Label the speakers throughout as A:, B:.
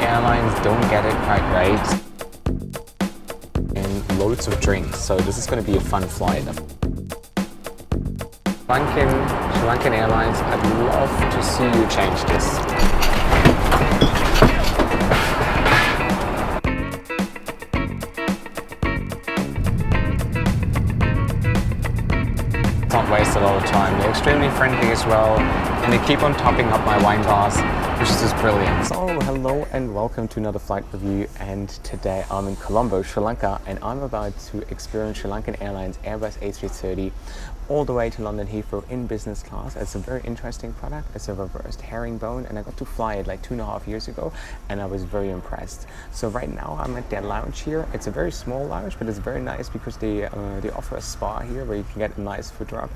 A: Airlines don't get it quite right. And loads of drinks, so this is going to be a fun flight. SriLankan Airlines, I'd love to see you change this. Not waste a lot of time. They're extremely friendly as well, and they keep on topping up my wine glass, which is just brilliant. So hello and welcome to another flight review, and today I'm in Colombo, Sri Lanka, and I'm about to experience SriLankan Airlines Airbus A330 all the way to London Heathrow in business class. It's a very interesting product. It's a reversed herringbone, and I got to fly it like 2.5 years ago, and I was very impressed. So right now I'm at their lounge here. It's a very small lounge, but it's very nice because they offer a spa here where you can get a nice foot rub.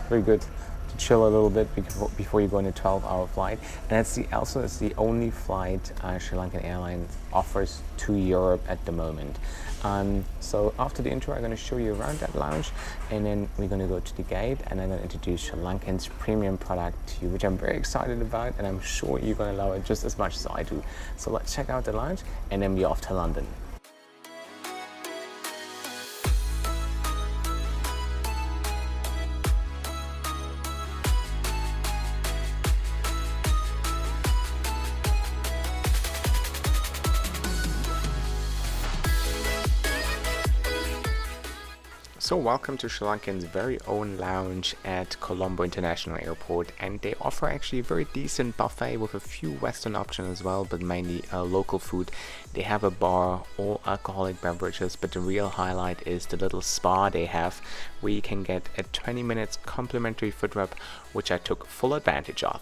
A: Very good to chill a little bit before you go on a 12-hour flight. And it's the only flight SriLankan Airlines offers to Europe at the moment. So after the intro, I'm going to show you around that lounge, and then we're going to go to the gate, and I'm going to introduce SriLankan's premium product to you, which I'm very excited about, and I'm sure you're going to love it just as much as I do. So let's check out the lounge, and then we're off to London. So welcome to SriLankan's very own lounge at Colombo International Airport, and they offer actually a very decent buffet with a few Western options as well, but mainly local food. They have a bar, all alcoholic beverages, but the real highlight is the little spa they have, where you can get a 20 minutes complimentary foot rub, which I took full advantage of.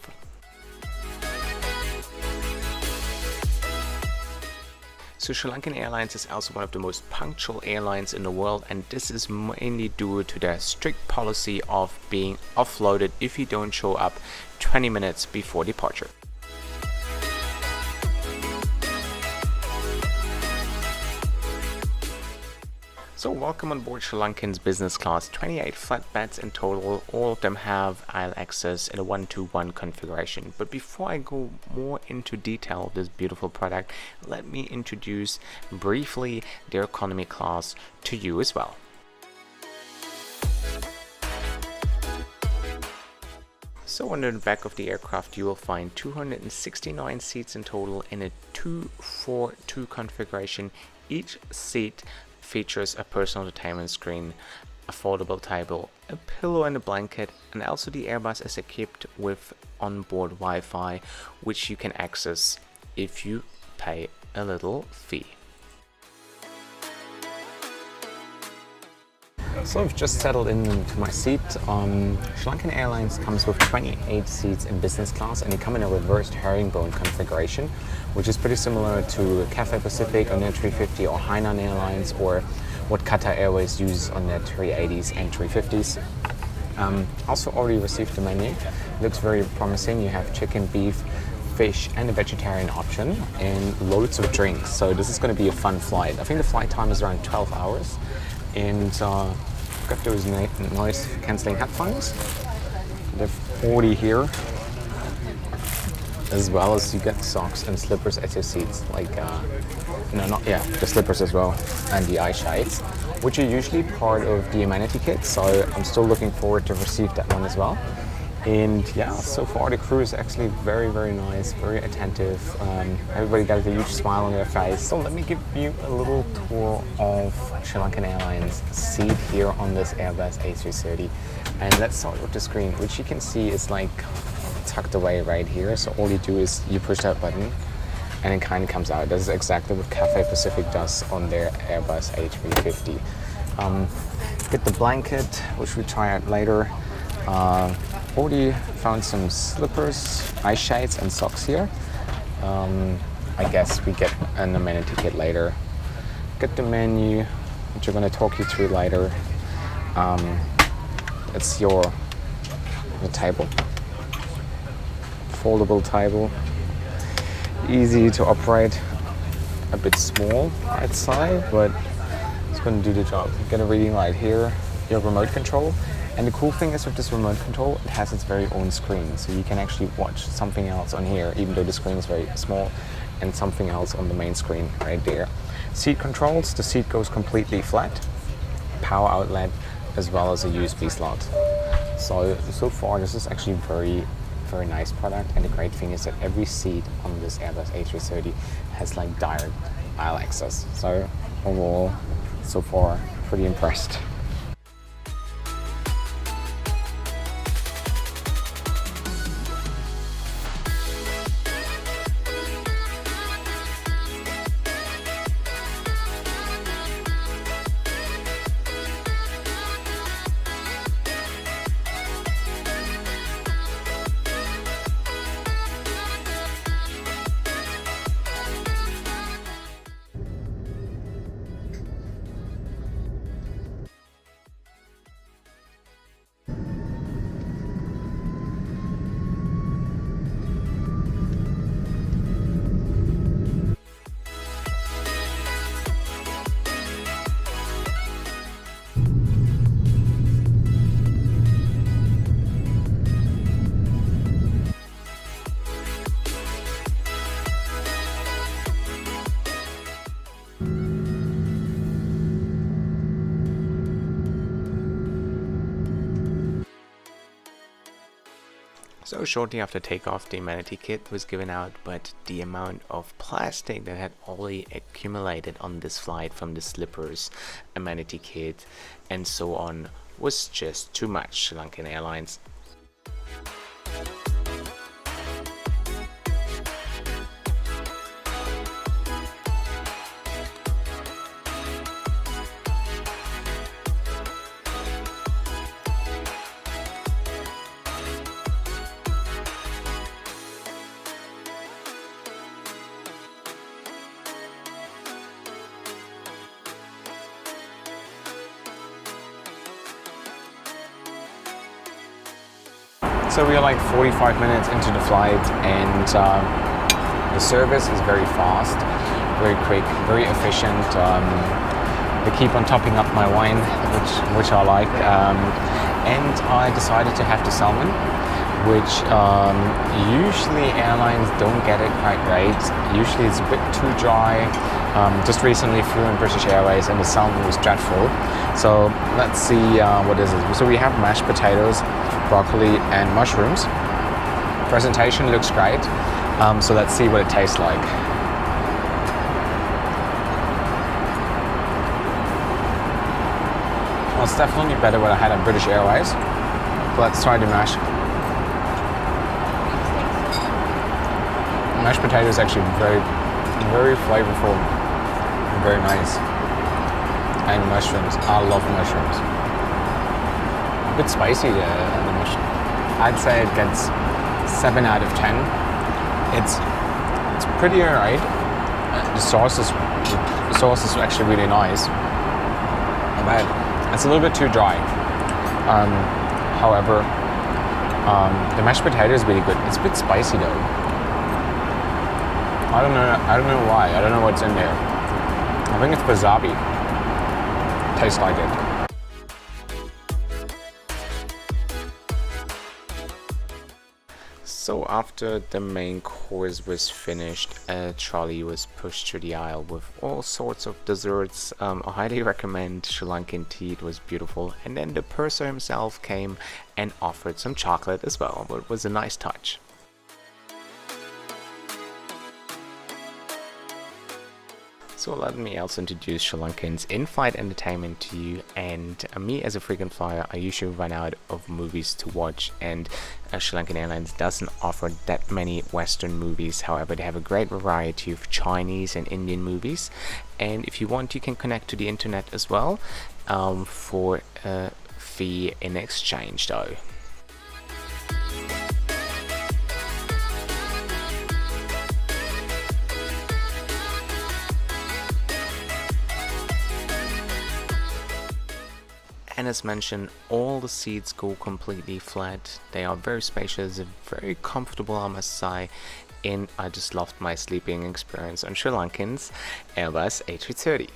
A: So SriLankan Airlines is also one of the most punctual airlines in the world, and this is mainly due to their strict policy of being offloaded if you don't show up 20 minutes before departure. So welcome on board SriLankan's business class. 28 flat beds in total. All of them have aisle access in a 1-to-1 configuration. But before I go more into detail of this beautiful product, let me introduce briefly their economy class to you as well. So on the back of the aircraft you will find 269 seats in total in a 2-4-2 configuration. Each seat features a personal entertainment screen, a foldable table, a pillow and a blanket, and also the Airbus is equipped with onboard Wi-Fi, which you can access if you pay a little fee. So I've just settled into my seat. SriLankan Airlines comes with 28 seats in business class, and they come in a reversed herringbone configuration, which is pretty similar to Cathay Pacific on their A330 or Hainan Airlines, or what Qatar Airways uses on their A380s and A350s. Also already received the menu. Looks very promising. You have chicken, beef, fish, and a vegetarian option, and loads of drinks. So this is going to be a fun flight. I think the flight time is around 12 hours. And got those noise cancelling headphones. They're 40 here, as well as you get socks and slippers at your seats, like the slippers as well, and the eye shades, which are usually part of the Amenity Kit. So I'm still looking forward to receive that one as well. And yeah, so far the crew is actually very, very nice, very attentive. Everybody got a huge smile on their face. So let me give you a little tour of SriLankan Airlines seat here on this Airbus A330. And let's start with the screen, which you can see is like tucked away right here. So all you do is you push that button and it kind of comes out. This is exactly what Cathay Pacific does on their Airbus A350. Get the blanket, which we try out later. Already found some slippers, eye shades, and socks here. I guess we get an amenity kit later. Get the menu, which I'm going to talk you through later. It's the table, foldable table, easy to operate. A bit small outside, but it's going to do the job. You get a reading light here, your remote control. And the cool thing is with this remote control, it has its very own screen. So you can actually watch something else on here, even though the screen is very small. and something else on the main screen right there. Seat controls, the seat goes completely flat, power outlet, as well as a USB slot. So far this is actually very nice product, and the great thing is that every seat on this Airbus A330 has like direct aisle access. So overall, so far, pretty impressed. So shortly after takeoff, the Amenity Kit was given out, but the amount of plastic that had already accumulated on this flight from the slippers, Amenity Kit, and so on was just too much. SriLankan Airlines So we are like 45 minutes into the flight, and the service is very fast, very quick, very efficient. They keep on topping up my wine, which I like, and I decided to have the salmon, which usually airlines don't get it quite right. Usually it's a bit too dry. Just recently flew in British Airways and the salmon was dreadful. So let's see what is it. So we have mashed potatoes, broccoli and mushrooms. Presentation looks great. So let's see what it tastes like. Well, it's definitely better what I had at British Airways. Let's try the mash. Mashed potato is actually very flavorful and very nice. And mushrooms, I love mushrooms. A bit spicy, the mushroom. I'd say it gets 7 out of 10. It's pretty alright. The sauce is actually really nice, but it's a little bit too dry. However, the mashed potato is really good. It's a bit spicy though. I don't know why. I don't know what's in there. I think it's wasabi. Tastes like it. So after the main course was finished, a trolley was pushed through the aisle with all sorts of desserts. I highly recommend Sri Lankan tea, it was beautiful. And then the purser himself came and offered some chocolate as well, but it was a nice touch. So let me also introduce Sri Lankan's in-flight entertainment to you, and me as a frequent flyer, I usually run out of movies to watch, and Sri Lankan Airlines doesn't offer that many Western movies. However, they have a great variety of Chinese and Indian movies, and if you want, you can connect to the internet as well for a fee in exchange though. And as mentioned, all the seats go completely flat. They are very spacious, very comfortable, I must say, and I just loved my sleeping experience on Sri Lankan's Airbus A330.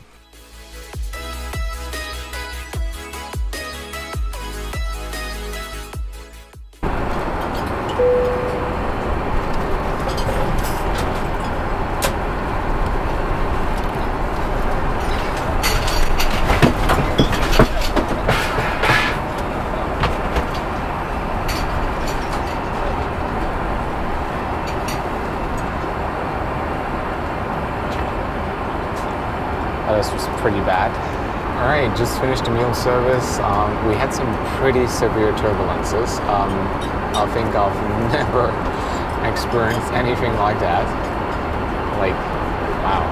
A: pretty bad. Alright, just finished the meal service. We had some pretty severe turbulences. I think I've never experienced anything like that. Like, wow.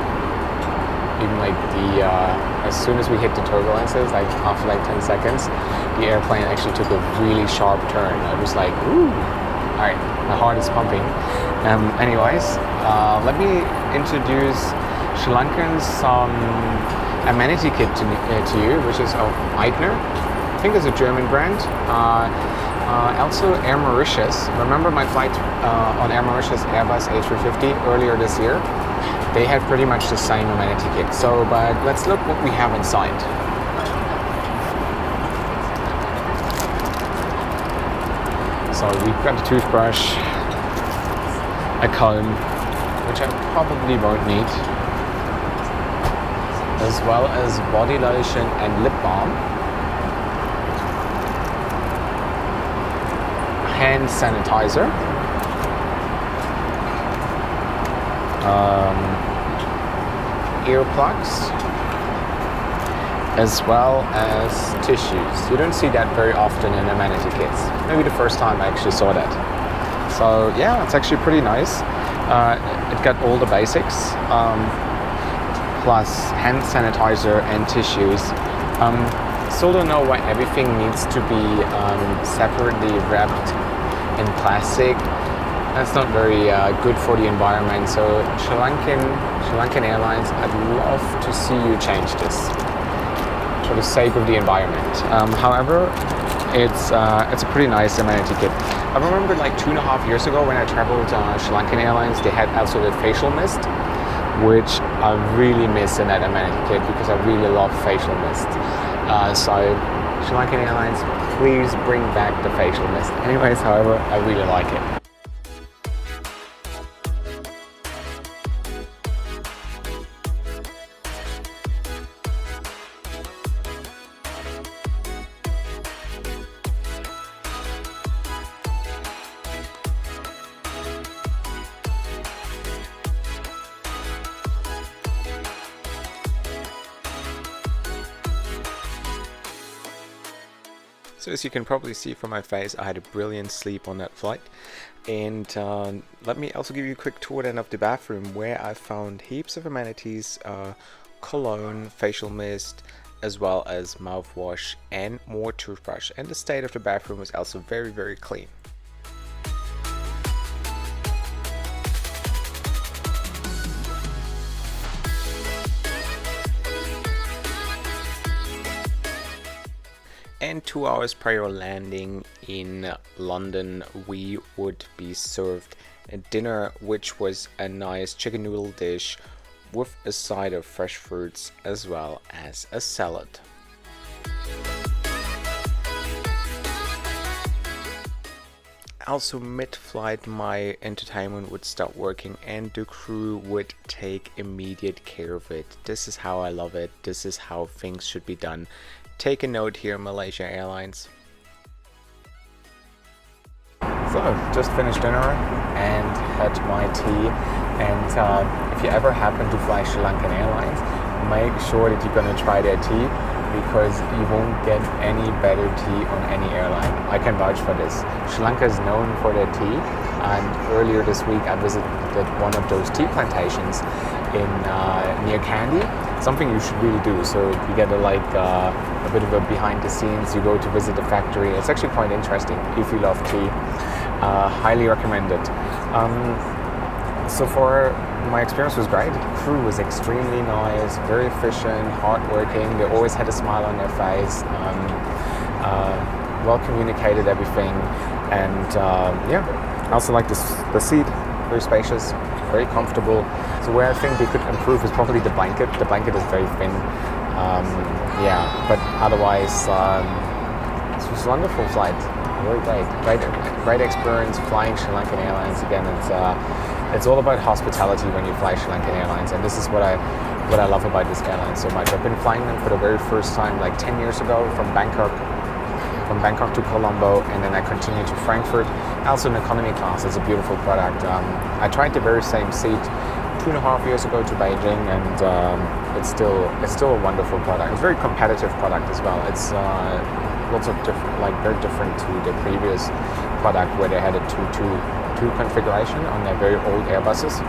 A: Even like as soon as we hit the turbulences, like after like 10 seconds, the airplane actually took a really sharp turn. I was like, ooh, alright, my heart is pumping. Anyways, let me introduce Sri Lankan's Amenity Kit to you, which is of Eitner. I think it's a German brand. Also Air Mauritius. Remember my flight on Air Mauritius Airbus A330 earlier this year? They had pretty much the same Amenity Kit. So, but let's look what we have inside. So we've got a toothbrush, a comb, which I probably won't need, as well as body lotion and lip balm, hand sanitizer, earplugs, as well as tissues. You don't see that very often in amenity kits. Maybe the first time I actually saw that. So yeah, it's actually pretty nice. It got all the basics. Plus hand sanitizer and tissues. Still don't know why everything needs to be separately wrapped in plastic. That's not very good for the environment. So SriLankan Airlines, I'd love to see you change this for the sake of the environment. However, it's a pretty nice amenity kit. I remember like 2.5 years ago when I traveled SriLankan Airlines, they had also the facial mist, which I really miss in that amenity kit because I really love facial mist. So SriLankan Airlines, please bring back the facial mist. Anyways, however, I really like it. So as you can probably see from my face, I had a brilliant sleep on that flight. And let me also give you a quick tour then of the bathroom, where I found heaps of amenities, cologne, facial mist, as well as mouthwash and more toothbrush. And the state of the bathroom was also very, very clean. And 2 hours prior landing in London, we would be served a dinner, which was a nice chicken noodle dish with a side of fresh fruits as well as a salad. Also mid-flight, my entertainment would start working and the crew would take immediate care of it. This is how I love it. This is how things should be done. Take a note here, Malaysia Airlines. So, just finished dinner and had my tea. And if you ever happen to fly SriLankan Airlines, make sure that you're going to try their tea, because you won't get any better tea on any airline. I can vouch for this. Sri Lanka is known for their tea, and earlier this week I visited one of those tea plantations in near Kandy. Something you should really do. So you get a bit of a behind the scenes. You go to visit the factory. It's actually quite interesting if you love tea. Highly recommend it. So far, my experience was great. The crew was extremely nice, very efficient, hardworking. They always had a smile on their face. Well communicated everything, and yeah, I also like the seat. Very spacious, very comfortable. So where I think they could improve is probably the blanket. The blanket is very thin. Yeah, but otherwise, it was a wonderful flight. Very great experience flying SriLankan Airlines. Again, it's all about hospitality when you fly SriLankan Airlines, and this is what I love about this airline so much. I've been flying them for the very first time like 10 years ago from Bangkok to Colombo, and then I continued to Frankfurt. Also in economy class, it's a beautiful product. I tried the very same seat 2.5 years ago to Beijing, and it's still a wonderful product. It's a very competitive product as well. It's lots of different, like very different to the previous product where they had a 2-2-2 configuration on their very old Airbuses.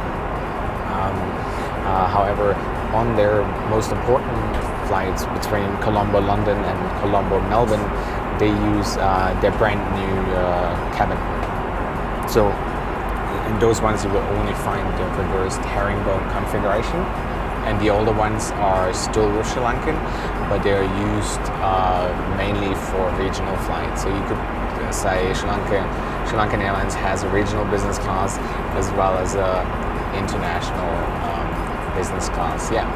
A: However, on their most important flights between Colombo, London and Colombo, Melbourne, they use their brand new cabin. So in those ones you will only find the reversed herringbone configuration, and the older ones are still with SriLankan, but they are used mainly for regional flights. So you could say SriLankan Airlines has a regional business class as well as a international business class. Yeah.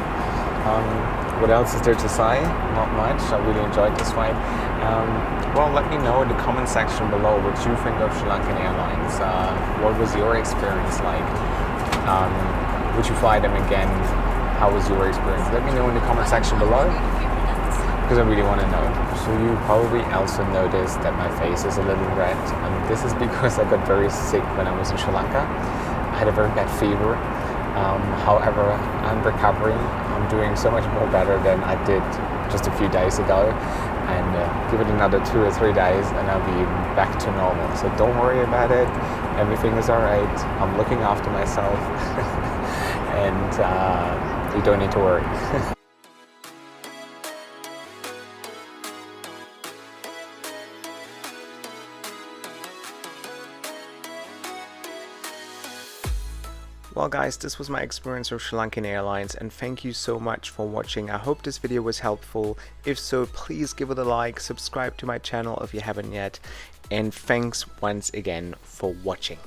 A: What else is there to say? Not much. I really enjoyed this flight. Well, let me know in the comment section below what you think of SriLankan Airlines. What was your experience like? Would you fly them again? How was your experience? Let me know in the comment section below, because I really want to know. So you probably also noticed that my face is a little red. This is because I got very sick when I was in Sri Lanka. I had a very bad fever. However, I'm recovering. I'm doing so much more better than I did just a few days ago, and give it another 2 or 3 days and I'll be back to normal. So don't worry about it. Everything is alright. I'm looking after myself and you don't need to worry. Well guys, this was my experience with SriLankan Airlines, and thank you so much for watching. I hope this video was helpful. If so, please give it a like, subscribe to my channel if you haven't yet, and thanks once again for watching.